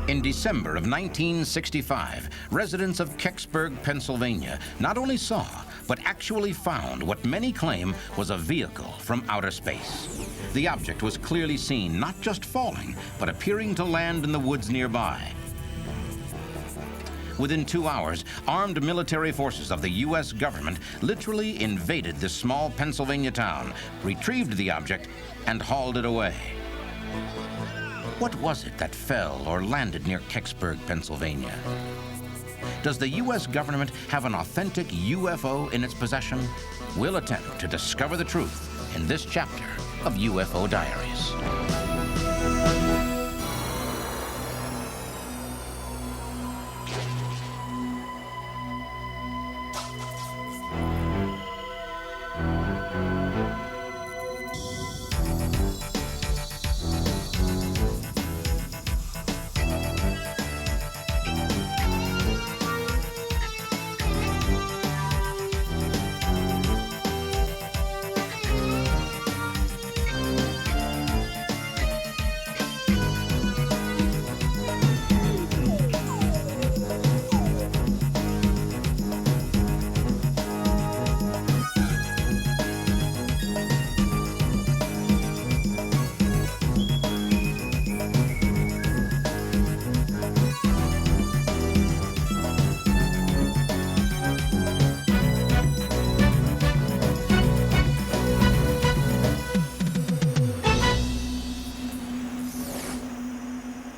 In December of 1965, residents of Kecksburg, Pennsylvania, not only saw, but actually found what many claim was a vehicle from outer space. The object was clearly seen not just falling, but appearing to land in the woods nearby. Within 2 hours, armed military forces of the U.S. government literally invaded this small Pennsylvania town, retrieved the object, and hauled it away. What was it that fell or landed near Kecksburg, Pennsylvania? Does the U.S. government have an authentic UFO in its possession? We'll attempt to discover the truth in this chapter of UFO Diaries.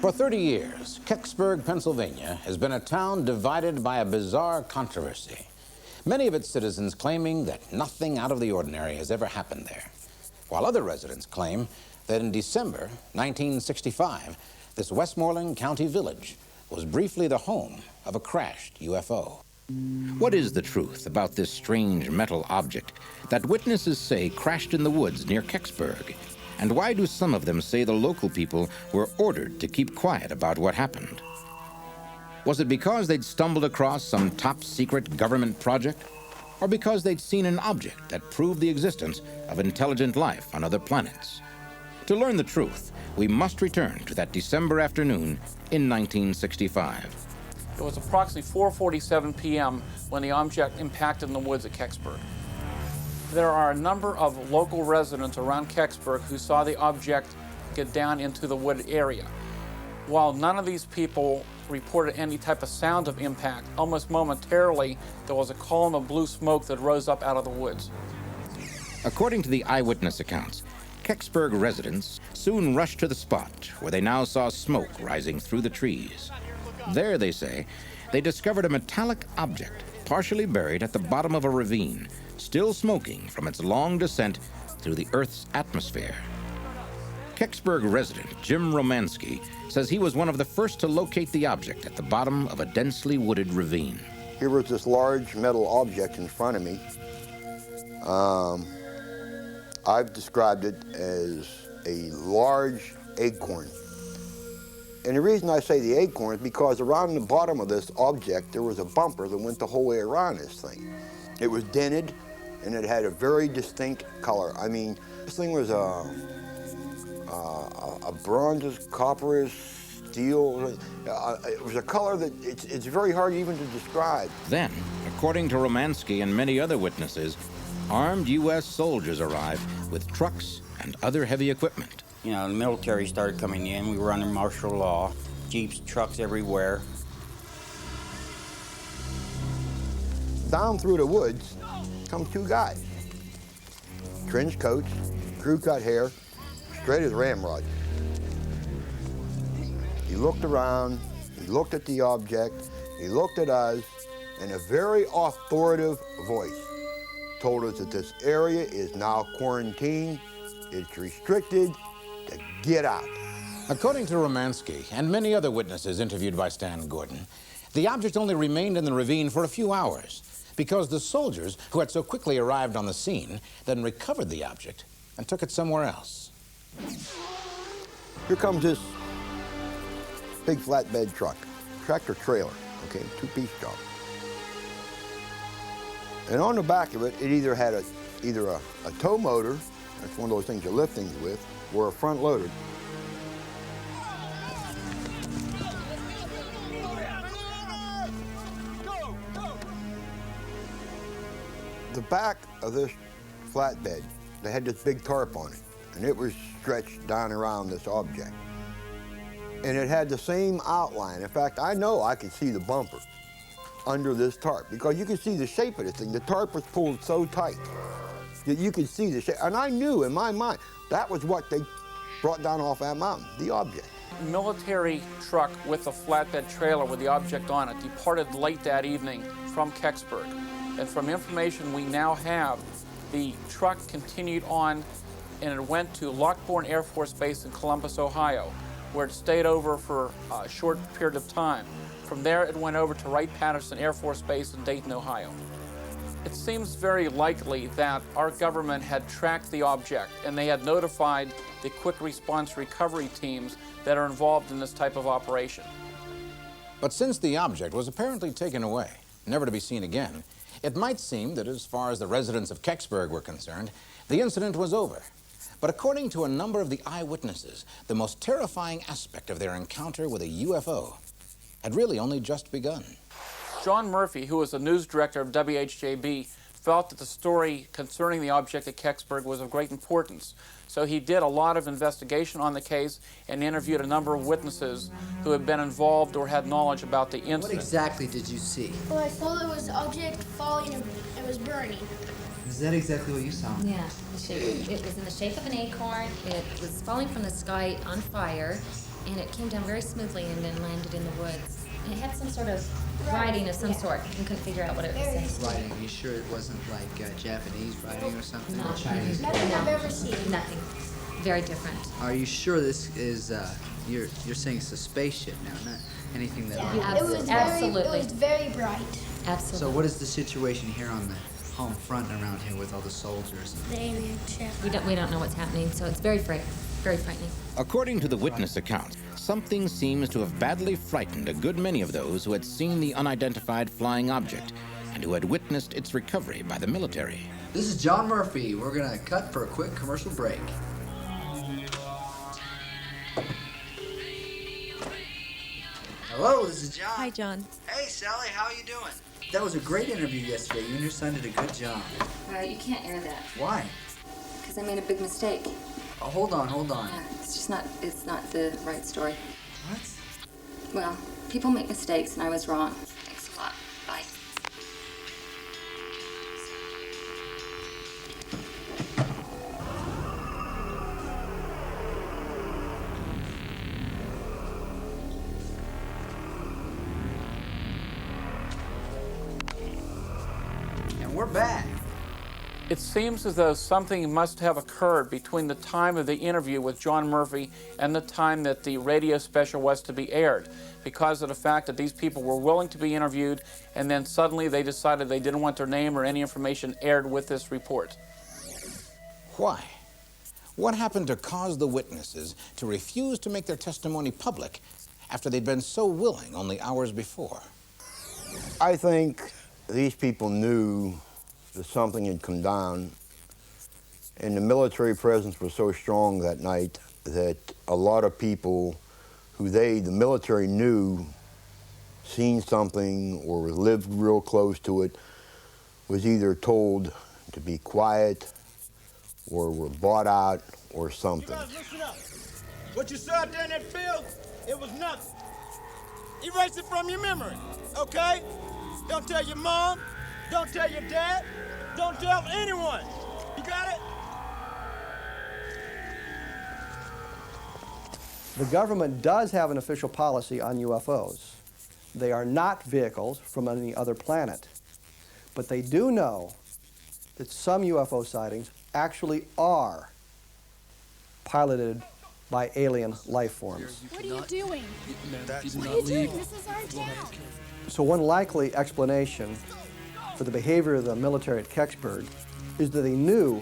For 30 years, Kecksburg, Pennsylvania has been a town divided by a bizarre controversy. Many of its citizens claiming that nothing out of the ordinary has ever happened there, while other residents claim that in December 1965, this Westmoreland County village was briefly the home of a crashed UFO. What is the truth about this strange metal object that witnesses say crashed in the woods near Kecksburg? And why do some of them say the local people were ordered to keep quiet about what happened? Was it because they'd stumbled across some top-secret government project? Or because they'd seen an object that proved the existence of intelligent life on other planets? To learn the truth, we must return to that December afternoon in 1965. It was approximately 4:47 p.m. when the object impacted in the woods at Kecksburg. There are a number of local residents around Kecksburg who saw the object get down into the wooded area. While none of these people reported any type of sound of impact, almost momentarily there was a column of blue smoke that rose up out of the woods. According to the eyewitness accounts, Kecksburg residents soon rushed to the spot where they now saw smoke rising through the trees. There, they say, they discovered a metallic object partially buried at the bottom of a ravine, still smoking from its long descent through the Earth's atmosphere. Kecksburg resident Jim Romansky says he was one of the first to locate the object at the bottom of a densely wooded ravine. Here was this large metal object in front of me. I've described it as a large acorn. And the reason I say the acorn is because around the bottom of this object there was a bumper that went the whole way around this thing. It was dented and it had a very distinct color. I mean, this thing was a bronze, copper, steel. It was a color that it's very hard even to describe. Then, according to Romansky and many other witnesses, armed U.S. soldiers arrived with trucks and other heavy equipment. You know, the military started coming in. We were under martial law. Jeeps, trucks everywhere. Down through the woods come two guys. Trench coats, crew-cut hair, straight as ramrods. He looked around, he looked at the object, he looked at us, and a very authoritative voice told us that this area is now quarantined, it's restricted, to get out. According to Romansky and many other witnesses interviewed by Stan Gordon, the object only remained in the ravine for a few hours because the soldiers who had so quickly arrived on the scene then recovered the object and took it somewhere else. Here comes this big flatbed truck, tractor trailer, okay, two-piece job. And on the back of it, it either had either a tow motor, that's one of those things you lift things with, or a front loader. the back of this flatbed, they had this big tarp on it, and it was stretched down around this object. And it had the same outline. In fact, I know I could see the bumper under this tarp because you could see the shape of this thing. The tarp was pulled so tight that you could see the shape. And I knew in my mind that was what they brought down off that mountain, the object. Military truck with a flatbed trailer with the object on it departed late that evening from Kecksburg. And from information we now have, the truck continued on and it went to Lockbourne Air Force Base in Columbus, Ohio, where it stayed over for a short period of time. From there, it went over to Wright-Patterson Air Force Base in Dayton, Ohio. It seems very likely that our government had tracked the object and they had notified the quick response recovery teams that are involved in this type of operation. But since the object was apparently taken away, never to be seen again, it might seem that as far as the residents of Kecksburg were concerned, the incident was over. But according to a number of the eyewitnesses, the most terrifying aspect of their encounter with a UFO had really only just begun. John Murphy, who was the news director of WHJB, felt that the story concerning the object at Kecksburg was of great importance. So he did a lot of investigation on the case and interviewed a number of witnesses who had been involved or had knowledge about the incident. What exactly did you see? Well, I saw there was an object falling and it was burning. Is that exactly what you saw? Yeah, it was in the shape of an acorn. It was falling from the sky on fire, and it came down very smoothly and then landed in the woods. And it had some sort of writing of some sort. You couldn't figure out what it was saying. Writing. Are you sure it wasn't like Japanese writing or something? No. Or Chinese? Nothing I've ever seen. Nothing. Very different. Are you sure this is, you're saying it's a spaceship now, not anything that... Yeah, it was Absolutely. It was very bright. Absolutely. So what is the situation here on the home front around here with all the soldiers? The alien ship. We don't know what's happening, so it's very frightening. According to the witness accounts, something seems to have badly frightened a good many of those who had seen the unidentified flying object and who had witnessed its recovery by the military. This is John Murphy. We're going to cut for a quick commercial break. Hello, this is John. Hi, John. Hey, Sally, how are you doing? That was a great interview yesterday. You and your son did a good job. You can't air that, Why? because I made a big mistake. Oh, hold on. It's not the right story. What? Well, people make mistakes, and I was wrong. Thanks a lot. Bye. And we're back. It seems as though something must have occurred between the time of the interview with John Murphy and the time that the radio special was to be aired, because of the fact that these people were willing to be interviewed and then suddenly they decided they didn't want their name or any information aired with this report. Why? What happened to cause the witnesses to refuse to make their testimony public after they'd been so willing only hours before? I think these people knew that something had come down, and the military presence was so strong that night that a lot of people who the military knew, seen something or lived real close to it, was either told to be quiet or were bought out or something. You guys listen up. What you saw out there in that field, it was nothing. Erase it from your memory, okay? Don't tell your mom, don't tell your dad, don't tell anyone. You got it? The government does have an official policy on UFOs. They are not vehicles from any other planet. But they do know that some UFO sightings actually are piloted by alien life forms. What are you doing? What are you doing? This is our town. So one likely explanation for the behavior of the military at Kecksburg is that they knew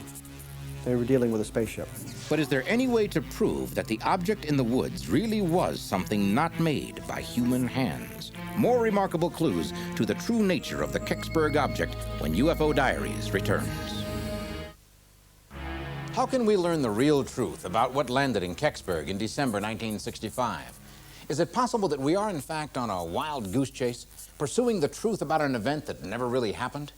they were dealing with a spaceship. But is there any way to prove that the object in the woods really was something not made by human hands? More remarkable clues to the true nature of the Kecksburg object when UFO Diaries returns. How can we learn the real truth about what landed in Kecksburg in December 1965? Is it possible that we are, in fact, on a wild goose chase, pursuing the truth about an event that never really happened?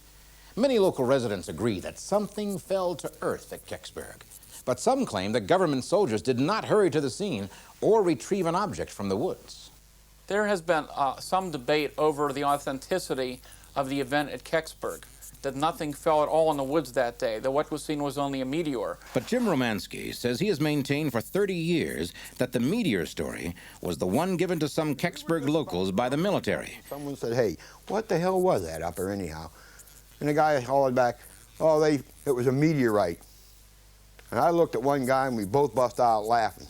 Many local residents agree that something fell to earth at Kecksburg, but some claim that government soldiers did not hurry to the scene or retrieve an object from the woods. There has been some debate over the authenticity of the event at Kecksburg, that nothing fell at all in the woods that day, that what was seen was only a meteor. But Jim Romansky says he has maintained for 30 years that the meteor story was the one given to some Kecksburg locals by the military. Someone said, hey, what the hell was that up there anyhow? And the guy hollered back, oh, it was a meteorite. And I looked at one guy and we both bust out laughing.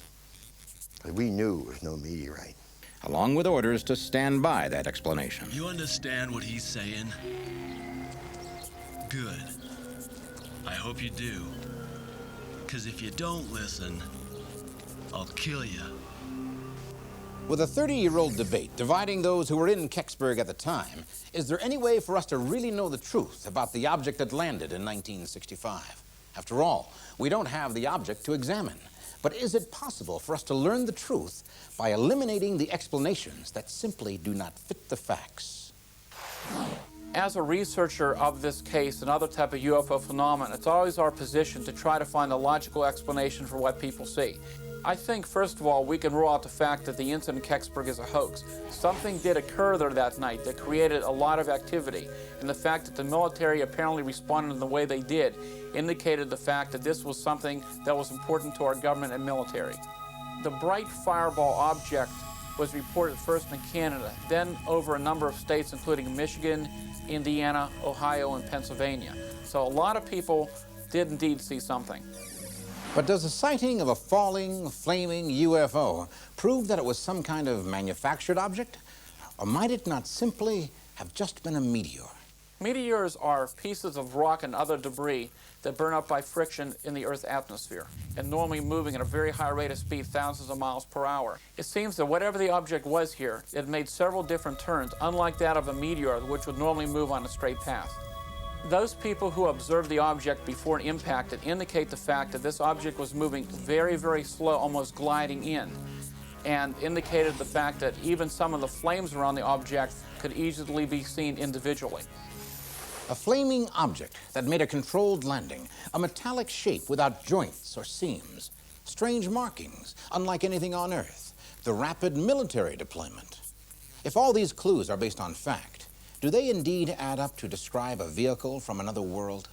We knew it was no meteorite. Along with orders to stand by that explanation. You understand what he's saying? Good. I hope you do. Because if you don't listen, I'll kill you. With a 30-year-old debate dividing those who were in Kecksburg at the time, is there any way for us to really know the truth about the object that landed in 1965? After all, we don't have the object to examine. But is it possible for us to learn the truth by eliminating the explanations that simply do not fit the facts? As a researcher of this case and other type of UFO phenomenon, it's always our position to try to find a logical explanation for what people see. I think, first of all, we can rule out the fact that the incident in Kecksburg is a hoax. Something did occur there that night that created a lot of activity, and the fact that the military apparently responded in the way they did indicated the fact that this was something that was important to our government and military. The bright fireball object was reported first in Canada, then over a number of states, including Michigan, Indiana, Ohio, and Pennsylvania. So a lot of people did indeed see something. But does the sighting of a falling, flaming UFO prove that it was some kind of manufactured object? Or might it not simply have just been a meteor? Meteors are pieces of rock and other debris that burn up by friction in the Earth's atmosphere, and normally moving at a very high rate of speed, thousands of miles per hour. It seems that whatever the object was here, it made several different turns, unlike that of a meteor, which would normally move on a straight path. Those people who observed the object before it impacted indicate the fact that this object was moving very, very slow, almost gliding in, and indicated the fact that even some of the flames around the object could easily be seen individually. A flaming object that made a controlled landing, a metallic shape without joints or seams, strange markings, unlike anything on Earth, the rapid military deployment. If all these clues are based on fact, do they indeed add up to describe a vehicle from another world?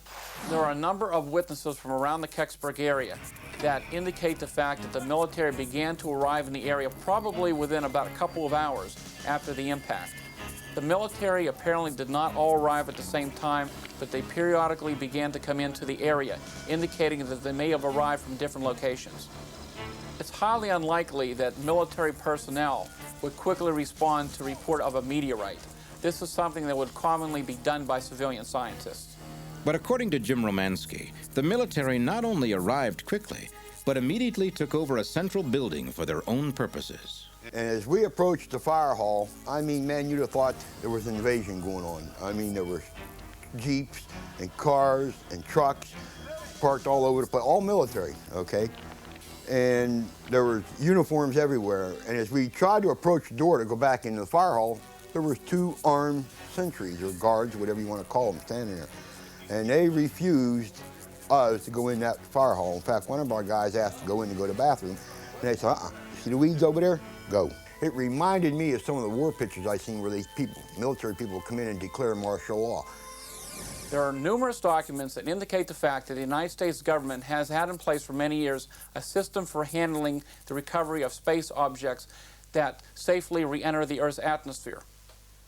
There are a number of witnesses from around the Kecksburg area that indicate the fact that the military began to arrive in the area probably within about a couple of hours after the impact. The military apparently did not all arrive at the same time, but they periodically began to come into the area, indicating that they may have arrived from different locations. It's highly unlikely that military personnel would quickly respond to report of a meteorite. This is something that would commonly be done by civilian scientists. But according to Jim Romansky, the military not only arrived quickly, but immediately took over a central building for their own purposes. And as we approached the fire hall, I mean, man, you'd have thought there was an invasion going on. I mean, there were Jeeps and cars and trucks parked all over the place, all military, okay? And there were uniforms everywhere. And as we tried to approach the door to go back into the fire hall, there was 2 armed sentries or guards, whatever you want to call them, standing there. And they refused us to go in that fire hall. In fact, one of our guys asked to go in to go to the bathroom, and they said, see the weeds over there? Go. It reminded me of some of the war pictures I've seen where these people, military people, come in and declare martial law. There are numerous documents that indicate the fact that the United States government has had in place for many years a system for handling the recovery of space objects that safely re-enter the Earth's atmosphere.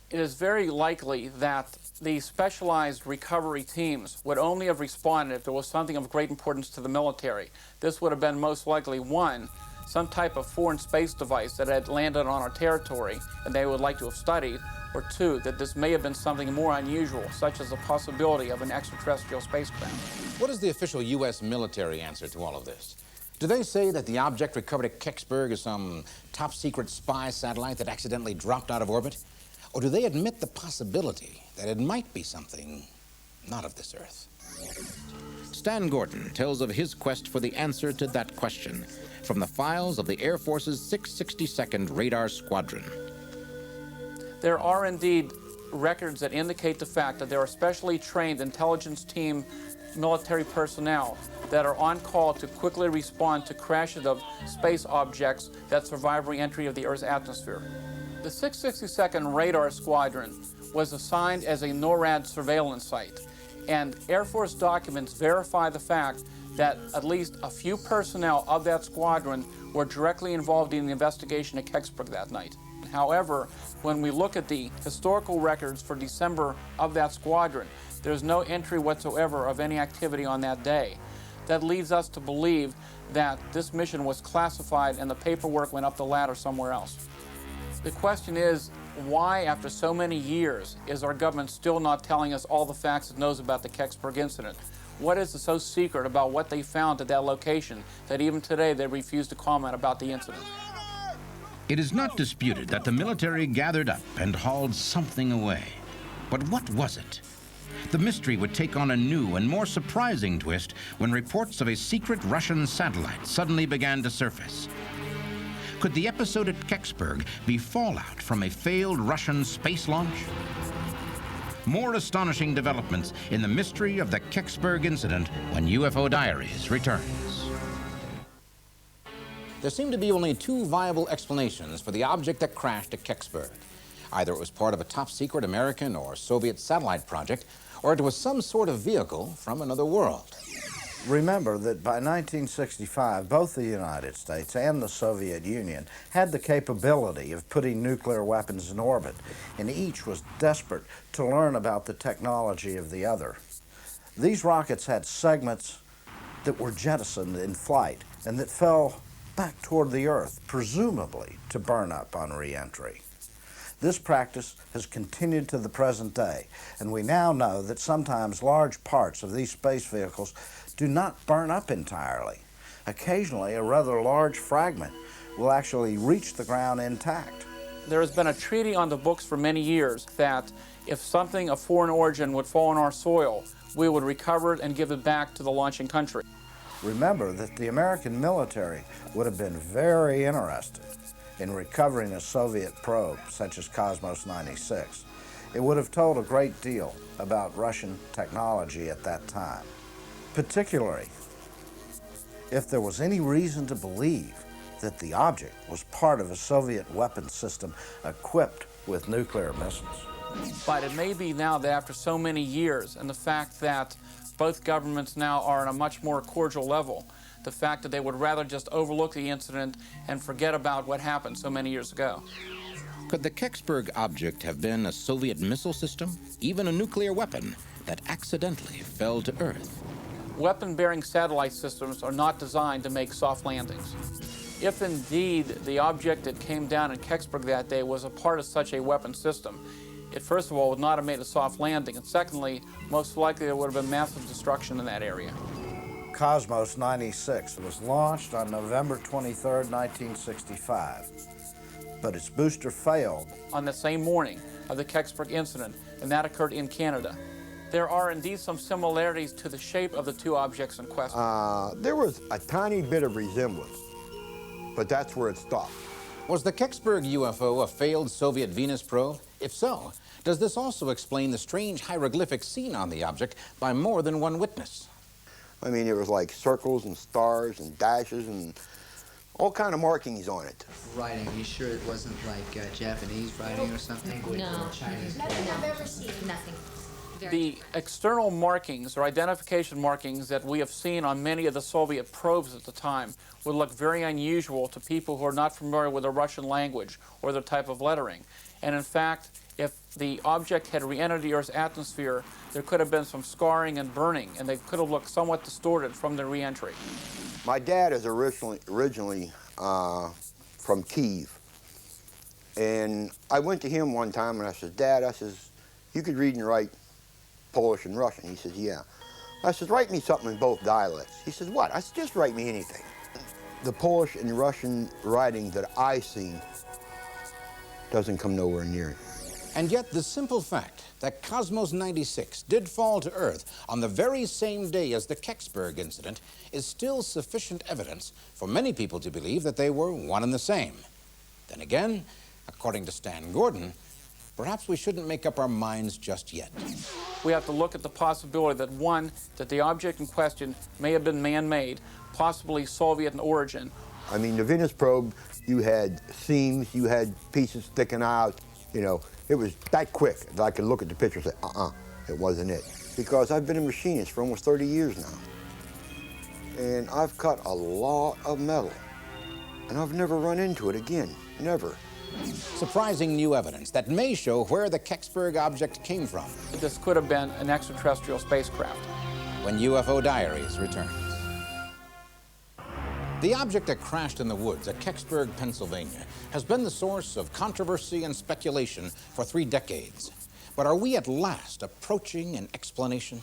It is very likely that the specialized recovery teams would only have responded if there was something of great importance to the military. This would have been most likely, 1, some type of foreign space device that had landed on our territory and they would like to have studied, or 2, that this may have been something more unusual, such as the possibility of an extraterrestrial spacecraft. What is the official U.S. military answer to all of this? Do they say that the object recovered at Kecksburg is some top-secret spy satellite that accidentally dropped out of orbit? Or do they admit the possibility that it might be something not of this Earth? Stan Gordon tells of his quest for the answer to that question from the files of the Air Force's 662nd Radar Squadron. There are indeed records that indicate the fact that there are specially trained intelligence team military personnel that are on call to quickly respond to crashes of space objects that survive re-entry of the Earth's atmosphere. The 662nd Radar Squadron was assigned as a NORAD surveillance site, and Air Force documents verify the fact that at least a few personnel of that squadron were directly involved in the investigation at Kecksburg that night. However, when we look at the historical records for December of that squadron, there's no entry whatsoever of any activity on that day. That leads us to believe that this mission was classified and the paperwork went up the ladder somewhere else. The question is, why, after so many years, is our government still not telling us all the facts it knows about the Kecksburg incident? What is so secret about what they found at that location that even today they refuse to comment about the incident? It is not disputed that the military gathered up and hauled something away. But what was it? The mystery would take on a new and more surprising twist when reports of a secret Russian satellite suddenly began to surface. Could the episode at Kecksburg be fallout from a failed Russian space launch? More astonishing developments in the mystery of the Kecksburg incident when UFO Diaries returns. There seem to be only two viable explanations for the object that crashed at Kecksburg. Either it was part of a top-secret American or Soviet satellite project, or it was some sort of vehicle from another world. Remember that by 1965, both the United States and the Soviet Union had the capability of putting nuclear weapons in orbit, and each was desperate to learn about the technology of the other. These rockets had segments that were jettisoned in flight and that fell back toward the Earth, presumably to burn up on re-entry. This practice has continued to the present day, and we now know that sometimes large parts of these space vehicles do not burn up entirely. Occasionally, a rather large fragment will actually reach the ground intact. There has been a treaty on the books for many years that if something of foreign origin would fall on our soil, we would recover it and give it back to the launching country. Remember that the American military would have been very interested in recovering a Soviet probe such as Cosmos 96. It would have told a great deal about Russian technology at that time, particularly if there was any reason to believe that the object was part of a Soviet weapon system equipped with nuclear missiles. But it may be now that after so many years, and the fact that both governments now are on a much more cordial level, the fact that they would rather just overlook the incident and forget about what happened so many years ago. Could the Kecksburg object have been a Soviet missile system, even a nuclear weapon that accidentally fell to Earth? Weapon-bearing satellite systems are not designed to make soft landings. If indeed the object that came down in Kecksburg that day was a part of such a weapon system, it first of all would not have made a soft landing, and secondly, most likely there would have been massive destruction in that area. Cosmos 96 was launched on November 23, 1965, but its booster failed on the same morning of the Kecksburg incident, and that occurred in Canada. There are indeed some similarities to the shape of the two objects in question. There was a tiny bit of resemblance, but that's where it stopped. Was the Kecksburg UFO a failed Soviet Venus probe? If so, does this also explain the strange hieroglyphics seen on the object by more than one witness? I mean, it was like circles and stars and dashes and all kind of markings on it. Writing, you sure it wasn't like Japanese writing or something? No. Chinese? Nothing I've ever seen. Nothing. The external markings or identification markings that we have seen on many of the Soviet probes at the time would look very unusual to people who are not familiar with the Russian language or the type of lettering. And in fact, if the object had re-entered the Earth's atmosphere, there could have been some scarring and burning, and they could have looked somewhat distorted from the re-entry. My dad is originally from Kiev. And I went to him one time and I said, Dad, I says, you could read and write Polish and Russian. He says, yeah. I said, write me something in both dialects. He says, what? I said, just write me anything. The Polish and Russian writing that I see doesn't come nowhere near it. And yet the simple fact that Cosmos 96 did fall to Earth on the very same day as the Kecksburg incident is still sufficient evidence for many people to believe that they were one and the same. Then again, according to Stan Gordon, perhaps we shouldn't make up our minds just yet. We have to look at the possibility that, one, that the object in question may have been man-made, possibly Soviet in origin. I mean, the Venus probe, you had seams, you had pieces sticking out, you know, it was that quick that I could look at the picture and say, it wasn't it. Because I've been a machinist for almost 30 years now. And I've cut a lot of metal. And I've never run into it again, never. Surprising new evidence that may show where the Kecksburg object came from. This could have been an extraterrestrial spacecraft. When UFO Diaries returns. The object that crashed in the woods at Kecksburg, Pennsylvania, has been the source of controversy and speculation for 3 decades. But are we at last approaching an explanation?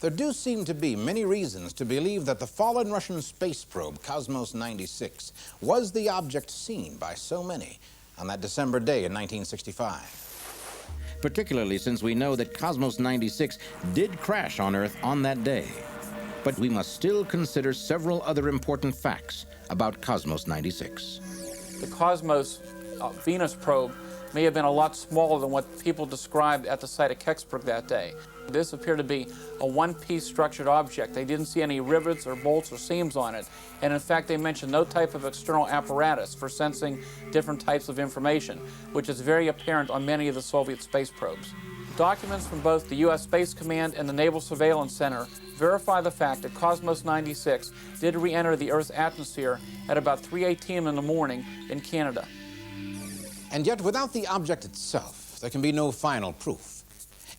There do seem to be many reasons to believe that the fallen Russian space probe, Cosmos 96, was the object seen by so many on that December day in 1965. Particularly since we know that Cosmos 96 did crash on Earth on that day. But we must still consider several other important facts about Cosmos 96. The Cosmos Venus probe may have been a lot smaller than what people described at the site of Kecksburg that day. This appeared to be a one-piece structured object. They didn't see any rivets or bolts or seams on it. And in fact, they mentioned no type of external apparatus for sensing different types of information, which is very apparent on many of the Soviet space probes. Documents from both the U.S. Space Command and the Naval Surveillance Center verify the fact that Cosmos 96 did re-enter the Earth's atmosphere at about 3:18 in the morning in Canada. And yet, without the object itself, there can be no final proof.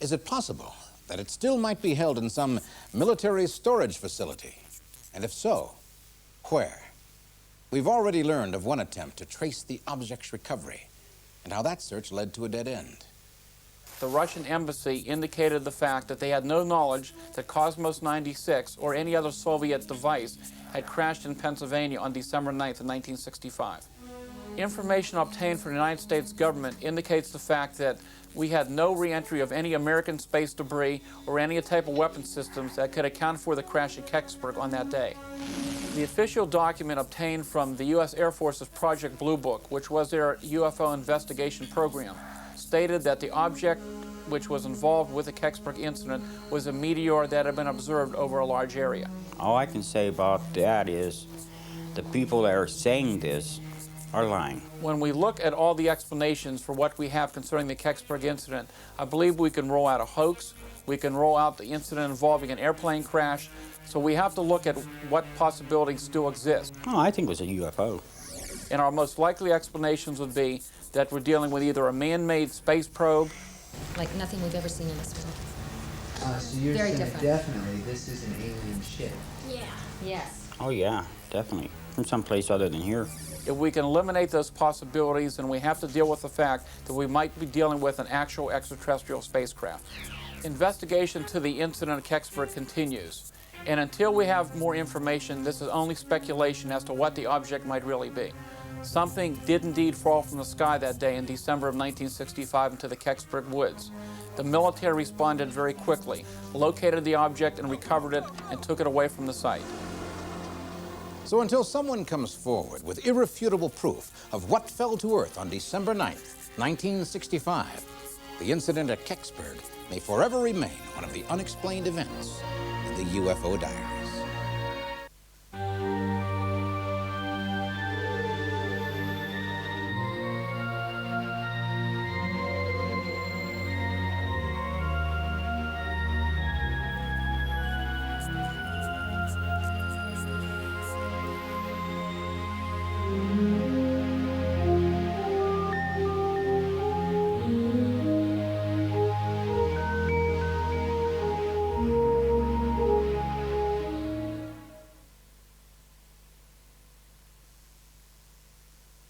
Is it possible that it still might be held in some military storage facility? And if so, where? We've already learned of one attempt to trace the object's recovery and how that search led to a dead end. The Russian embassy indicated the fact that they had no knowledge that Cosmos 96 or any other Soviet device had crashed in Pennsylvania on December 9th, 1965. Information obtained from the United States government indicates the fact that we had no re-entry of any American space debris or any type of weapon systems that could account for the crash at Kecksburg on that day. The official document obtained from the U.S. Air Force's Project Blue Book, which was their UFO investigation program, stated that the object which was involved with the Kecksburg incident was a meteor that had been observed over a large area. All I can say about that is the people that are saying this are lying. When we look at all the explanations for what we have concerning the Kecksburg incident, I believe we can roll out a hoax, we can roll out the incident involving an airplane crash, so we have to look at what possibilities still exist. Oh, I think it was a UFO. And our most likely explanations would be that we're dealing with either a man-made space probe. Like nothing we've ever seen in this world. So you're Very saying different. definitely this is an alien ship? Yeah. Yes. Oh yeah, definitely. From someplace other than here. If we can eliminate those possibilities, then we have to deal with the fact that we might be dealing with an actual extraterrestrial spacecraft. Investigation to the incident at Kecksburg continues. And until we have more information, this is only speculation as to what the object might really be. Something did indeed fall from the sky that day in December of 1965 into the Kecksburg woods. The military responded very quickly, located the object and recovered it and took it away from the site. So until someone comes forward with irrefutable proof of what fell to Earth on December 9th, 1965, the incident at Kecksburg may forever remain one of the unexplained events in the UFO Diaries.